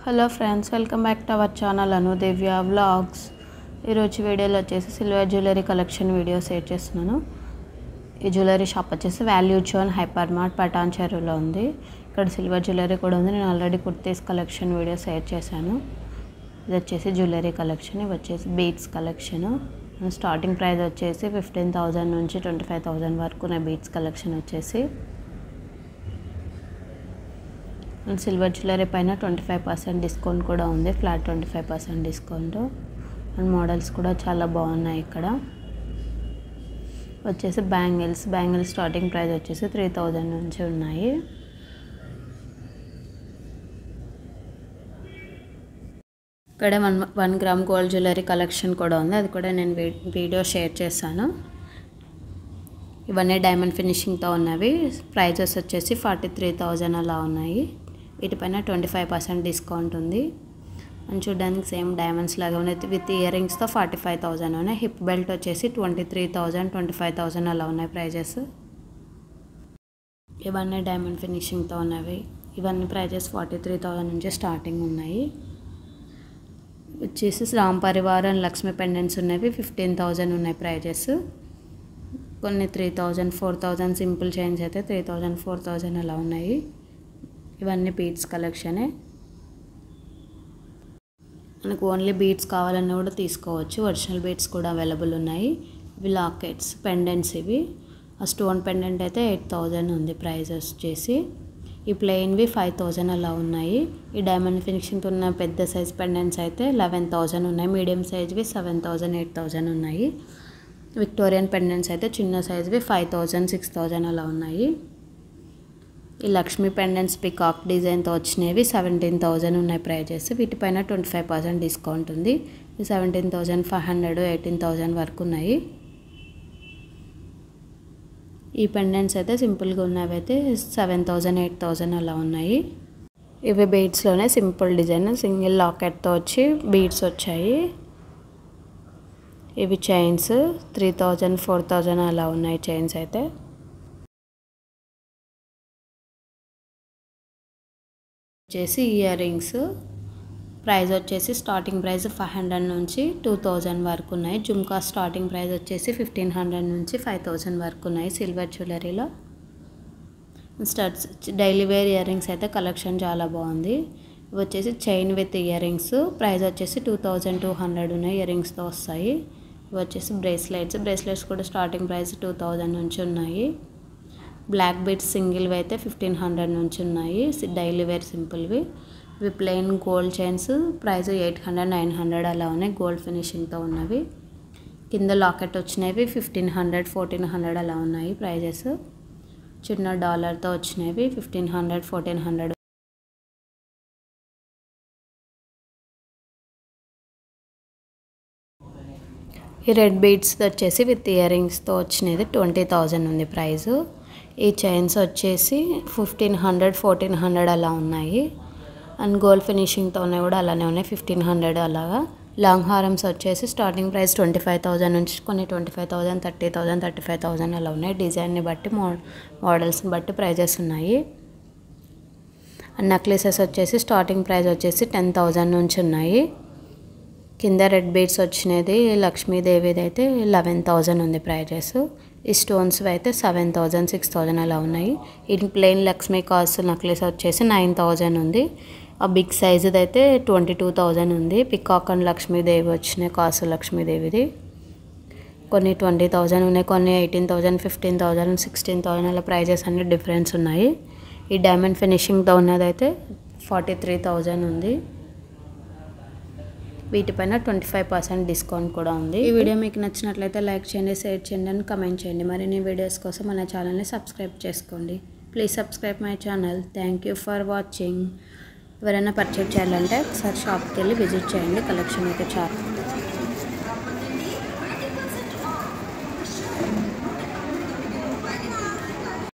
Hello friends, welcome back to our channel Anudivya vlogs. ఈరోజు వీడియోలో వచ్చేసి silver jewellery collection video share చేస్తున్నాను. ఈ జ్యువెలరీ షాప్ వచ్చేసి వాల్యూ జోన్ హైపర్ మార్ట్ పటాన్ చెరువులో ఉంది. ఇక్కడ సిల్వర్ జ్యువెలరీ కూడా ఉంది. నేను already kurtis collection video share చేశాను. ఇది వచ్చేసి జ్యువెలరీ కలెక్షన్, ఇవి వచ్చేసి బీడ్స్ కలెక్షన్. స్టార్టింగ్ ప్రైస్ వచ్చేసి 15,000 నుంచి 25,000 వరకు నా బీడ్స్ కలెక్షన్ వచ్చేసి. సిల్వర్ జ్యువెలరీ పైన 25% డిస్కౌంట్ కూడా ఉంది, ఫ్లాట్ 25% డిస్కౌంట్. అండ్ మోడల్స్ కూడా చాలా బాగున్నాయి. ఇక్కడ వచ్చేసి బ్యాంగిల్స్ స్టార్టింగ్ ప్రైస్ వచ్చేసి 3,000 నుంచి ఉన్నాయి. ఇక్కడ 1 గ్రామ్ గోల్డ్ జ్యువెలరీ కలెక్షన్ కూడా ఉంది, అది కూడా నేను వీడియో షేర్ చేశాను. ఇవన్నీ డైమండ్ ఫినిషింగ్తో ఉన్నవి. ప్రైజెస్ వచ్చేసి 43,000 అలా ఉన్నాయి. వీటిపైన 25% డిస్కౌంట్ ఉంది. అని చూడడానికి సేమ్ డైమండ్స్ లాగా ఉన్నాయి. విత్ ఇయర్ రింగ్స్తో 45,000 ఉన్నాయి. హిప్ బెల్ట్ వచ్చేసి 23,000, 25,000 అలా ఉన్నాయి ప్రైజెస్. ఇవన్నీ డైమండ్ ఫినిషింగ్తో ఉన్నవి. ఇవన్నీ ప్రైజెస్ 43,000 నుంచి స్టార్టింగ్ ఉన్నాయి. వచ్చేసి రామ్ పరివార్ అండ్ లక్ష్మీ పెండెంట్స్ ఉన్నవి 15,000 ఉన్నాయి ప్రైజెస్. కొన్ని 3,000, 4,000 సింపుల్ చైన్స్ అయితే 3,000, 4,000 అలా ఉన్నాయి. ఇవన్నీ బీడ్స్ కలెక్షనే. మనకు ఓన్లీ బీడ్స్ కావాలన్నా కూడా తీసుకోవచ్చు. ఒరిజినల్ బీడ్స్ కూడా అవైలబుల్ ఉన్నాయి. ఇవి లాకెట్స్, పెండెంట్స్. ఇవి ఆ స్టోన్ పెండెంట్ అయితే 8,000 ఉంది ప్రైజెస్ వచ్చేసి. ఈ ప్లెయిన్వి 5,000 అలా ఉన్నాయి. ఈ డైమండ్ ఫినిషింగ్తో ఉన్న పెద్ద సైజ్ పెండెంట్స్ అయితే 11,000 ఉన్నాయి. మీడియం సైజ్వి 7,000, 8,000 ఉన్నాయి. విక్టోరియన్ పెండెంట్స్ అయితే చిన్న సైజ్వి 5,000, 6,000 అలా ఉన్నాయి. ఈ లక్ష్మీ పెండెంట్స్ పికాక్ డిజైన్తో వచ్చినవి 17,000 ఉన్నాయి ప్రైజెస్. వీటిపైన 25% డిస్కౌంట్ ఉంది. ఈ 17,500, 18,000 వరకు ఉన్నాయి. ఈ పెండెంట్స్ అయితే సింపుల్గా ఉన్నవి అయితే 7,000, 8,000 అలా ఉన్నాయి. ఇవి బీడ్స్లోనే సింపుల్ డిజైన్, సింగిల్ లాకెట్తో వచ్చి బీడ్స్ వచ్చాయి. ఇవి చైన్స్ 3,000, 4,000 అలా ఉన్నాయి చైన్స్ అయితే. వచ్చేసి ఇయర్ రింగ్స్ ప్రైస్ వచ్చేసి స్టార్టింగ్ ప్రైస్ 500 నుంచి 2,000 వరకు ఉన్నాయి. జుమ్కా స్టార్టింగ్ ప్రైస్ వచ్చేసి 1,500 నుంచి 5,000 వరకు ఉన్నాయి. సిల్వర్ జ్యువెలరీలో studs, daily wear ear rings అయితే కలెక్షన్ చాలా బాగుంది. ఇవి వచ్చేసి chain with ear rings price వచ్చేసి 2,200 ఉన్నాయి. ఇయర్ రింగ్స్తో వస్తాయి. ఇవి వచ్చేసి బ్రేస్లెట్స్ కూడా స్టార్టింగ్ ప్రైస్ 2,000 నుంచి ఉన్నాయి. బ్లాక్ బీడ్స్ సింగిల్వి అయితే 1,500 నుంచి ఉన్నాయి. డైలీ వేర్ సింపుల్వి. ఇవి ప్లెయిన్ గోల్డ్ చైన్స్ ప్రైస్ 800, 900 అలా ఉన్నాయి. గోల్డ్ ఫినిషింగ్తో ఉన్నవి. కింద లాకెట్ వచ్చినవి 1,500, 1,400 అలా ఉన్నాయి ప్రైజెస్. చిన్న డాలర్తో వచ్చినవి 1,500, 1,400. ఈ రెడ్ బీడ్స్ వచ్చేసి విత్ ఇయర్ రింగ్స్తో వచ్చినది 20,000 ఉంది ప్రైజు. ఈ చైన్స్ వచ్చేసి 1,500, 1,400 అలా ఉన్నాయి. అండ్ గోల్డ్ ఫినిషింగ్తో ఉన్నాయి కూడా అలానే ఉన్నాయి, 1,500 అలాగా. లాంగ్ హారమ్స్ వచ్చేసి స్టార్టింగ్ ప్రైస్ 25,000 నుంచి కొన్ని 25,000, 30,000, 35,000 అలా ఉన్నాయి. డిజైన్ని బట్టి మోడల్స్ని బట్టి ప్రైజెస్ ఉన్నాయి. అండ్ నెక్లెసెస్ వచ్చేసి స్టార్టింగ్ ప్రైస్ వచ్చేసి 10,000 నుంచి ఉన్నాయి. కింద రెడ్ బీడ్స్ వచ్చినది లక్ష్మీదేవిది అయితే 11,000 ఉంది ప్రైజెస్. ఈ స్టోన్స్ అయితే 7,000, 6,000 అలా ఉన్నాయి. ఇది ప్లెయిన్ లక్ష్మీ కాసు నెక్లెస్ వచ్చేసి 9,000 ఉంది. ఆ బిగ్ సైజుది అయితే 22,000 ఉంది. పికాక్ అండ్ లక్ష్మీదేవి వచ్చినాయి, కాసు లక్ష్మీదేవిది. కొన్ని 20,000 ఉన్నాయి, కొన్ని 18,000, 15,000, 16,000 అలా ప్రైజెస్ అన్ని డిఫరెన్స్ ఉన్నాయి. ఈ డైమండ్ ఫినిషింగ్తో ఉన్నదైతే 43,000 ఉంది. వీటిపైన 25% డిస్కౌంట్ కూడా ఉంది. ఈ వీడియో మీకు నచ్చినట్లయితే లైక్ చేయండి, షేర్ చేయండి అండ్ కమెంట్ చేయండి. మరిన్ని వీడియోస్ కోసం మన ఛానల్ని సబ్స్క్రైబ్ చేసుకోండి. Please subscribe my channel. Thank you for watching. ఎవరైనా పర్చేజ్ చేయాలంటే ఒకసారి షాప్కి వెళ్ళి విజిట్ చేయండి. కలెక్షన్ అయితే చాలా